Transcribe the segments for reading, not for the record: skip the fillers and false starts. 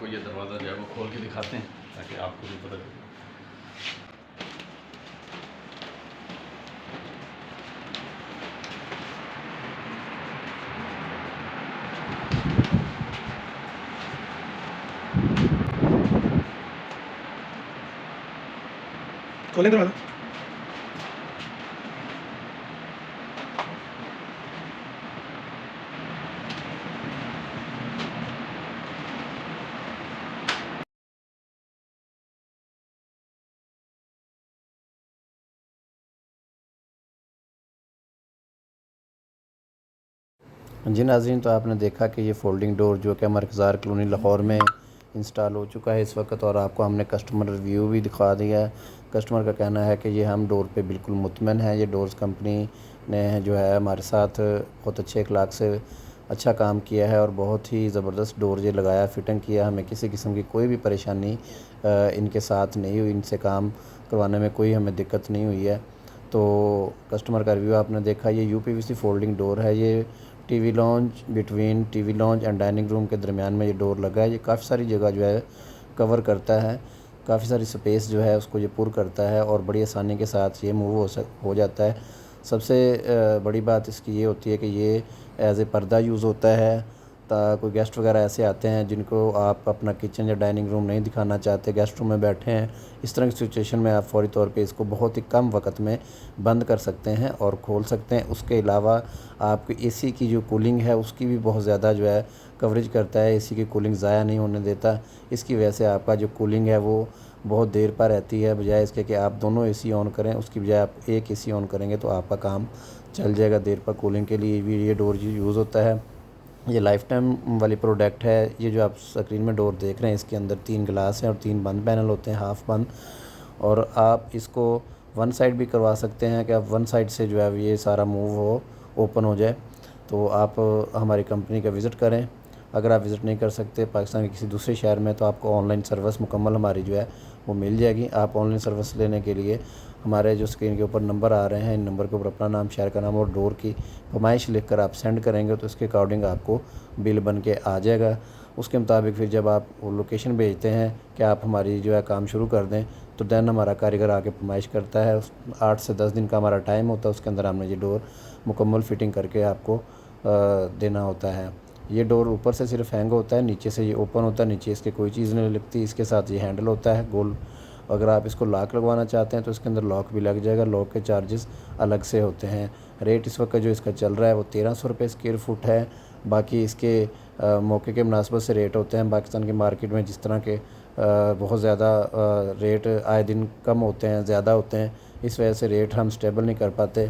आपको ये दरवाज़ा जो है वो खोल के दिखाते हैं ताकि आपको भी पता चले। खोलें दरवाज़ा। जी नाज़रीन, तो आपने देखा कि ये फ़ोल्डिंग डोर जो कि मरकज़ार कॉलोनी लाहौर में इंस्टॉल हो चुका है इस वक्त, और आपको हमने कस्टमर रिव्यू भी दिखा दिया है। कस्टमर का कहना है कि ये हम डोर पे बिल्कुल मुतमईन हैं। ये डोर्स कंपनी ने जो है हमारे साथ बहुत अच्छे अखलाक से अच्छा काम किया है और बहुत ही ज़बरदस्त डोर ये लगाया, फ़िटिंग किया। हमें किसी किस्म की कोई भी परेशानी इनके साथ नहीं हुई, इनसे काम करवाने में कोई हमें दिक्कत नहीं हुई है। तो कस्टमर का रिव्यू आपने देखा। ये यूपीवीसी फ़ोल्डिंग डोर है। ये TV launch between TV launch and dining room के दरमियान में ये डोर लगा है। ये काफ़ी सारी जगह जो है कवर करता है, काफ़ी सारी स्पेस जो है उसको ये पुर करता है और बड़ी आसानी के साथ ये मूव हो जाता है। सबसे बड़ी बात इसकी ये होती है कि ये एज ए पर्दा यूज़ होता है। कोई गेस्ट वगैरह ऐसे आते हैं जिनको आप अपना किचन या डाइनिंग रूम नहीं दिखाना चाहते, गेस्ट रूम में बैठे हैं, इस तरह की सिचुएशन में आप फ़ौरी तौर पे इसको बहुत ही कम वक्त में बंद कर सकते हैं और खोल सकते हैं। उसके अलावा आपकी एसी की जो कूलिंग है उसकी भी बहुत ज़्यादा जो है कवरेज करता है, एसी की कूलिंग ज़ाया नहीं होने देता। इसकी वजह से आपका जो कूलिंग है वो बहुत देर पर रहती है, बजाय इसके कि आप दोनों एसी ऑन करें, उसकी बजाय आप एक एसी ऑन करेंगे तो आपका काम चल जाएगा। देर पर कूलिंग के लिए भी ये डोर यूज़ होता है। ये लाइफ टाइम वाली प्रोडक्ट है। ये जो आप स्क्रीन में डोर देख रहे हैं इसके अंदर 3 ग्लास हैं और 3 बंद पैनल होते हैं, हाफ़ बंद। और आप इसको वन साइड भी करवा सकते हैं कि आप वन साइड से जो है ये सारा मूव हो, ओपन हो जाए। तो आप हमारी कंपनी का विज़िट करें। अगर आप विज़िट नहीं कर सकते पाकिस्तान के किसी दूसरे शहर में, तो आपको ऑनलाइन सर्विस मुकम्मल हमारी जो है वो मिल जाएगी। आप ऑनलाइन सर्विस लेने के लिए हमारे जो स्क्रीन के ऊपर नंबर आ रहे हैं, इन नंबर के ऊपर अपना नाम, शहर का नाम और डोर की फरमाइश लिख कर आप सेंड करेंगे तो इसके अकॉर्डिंग आपको बिल बन के आ जाएगा। उसके मुताबिक फिर जब आप वो लोकेशन भेजते हैं कि आप हमारी जो है काम शुरू कर दें, तो दैन हमारा कारीगर आके फरमाइश करता है। 8 से 10 दिन का हमारा टाइम होता है, उसके अंदर हमने ये डोर मुकम्मल फ़िटिंग करके आपको देना होता है। ये डोर ऊपर से सिर्फ हैंग होता है, नीचे से ये ओपन होता है, नीचे इसके कोई चीज़ नहीं लगती। इसके साथ ये हैंडल होता है गोल। अगर आप इसको लॉक लगवाना चाहते हैं तो इसके अंदर लॉक भी लग जाएगा। लॉक के चार्जेस अलग से होते हैं। रेट इस वक्त जो इसका चल रहा है वो 1300 रुपये स्क्वायर फुट है। बाकी इसके मौके के मुनासबत से रेट होते हैं। पाकिस्तान की मार्केट में जिस तरह के बहुत ज़्यादा रेट आए दिन कम होते हैं, ज़्यादा होते हैं, इस वजह से रेट हम स्टेबल नहीं कर पाते।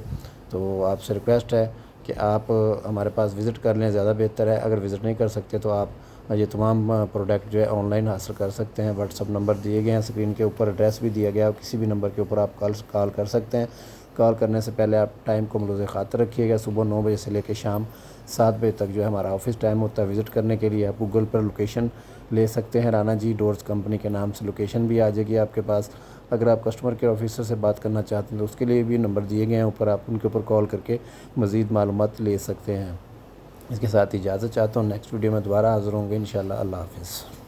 तो आपसे रिक्वेस्ट है कि आप हमारे पास विज़िट कर लें, ज़्यादा बेहतर है। अगर विज़िट नहीं कर सकते तो आप ये तमाम प्रोडक्ट जो है ऑनलाइन हासिल कर सकते हैं। व्हाट्सअप नंबर दिए गए हैं स्क्रीन के ऊपर, एड्रेस भी दिया गया है। किसी भी नंबर के ऊपर आप कॉल कर सकते हैं। कॉल करने से पहले आप टाइम को मलूज़ ख़ातर रखिएगा। सुबह 9 बजे से लेकर शाम 7 बजे तक जो है हमारा ऑफ़िस टाइम होता है। विज़िट करने के लिए आप गूगल पर लोकेशन ले सकते हैं, राना जी डोर्स कंपनी के नाम से लोकेशन भी आ जाएगी आपके पास। अगर आप कस्टमर केयर ऑफिसर से बात करना चाहते हैं तो उसके लिए भी नंबर दिए गए हैं ऊपर, आप उनके ऊपर कॉल करके मज़ीद मालूमात ले सकते हैं। इसके साथ इजाज़त चाहता हूँ। नेक्स्ट वीडियो में दोबारा हाज़िर होंगे इंशाअल्लाह। अल्लाह हाफ़िज़।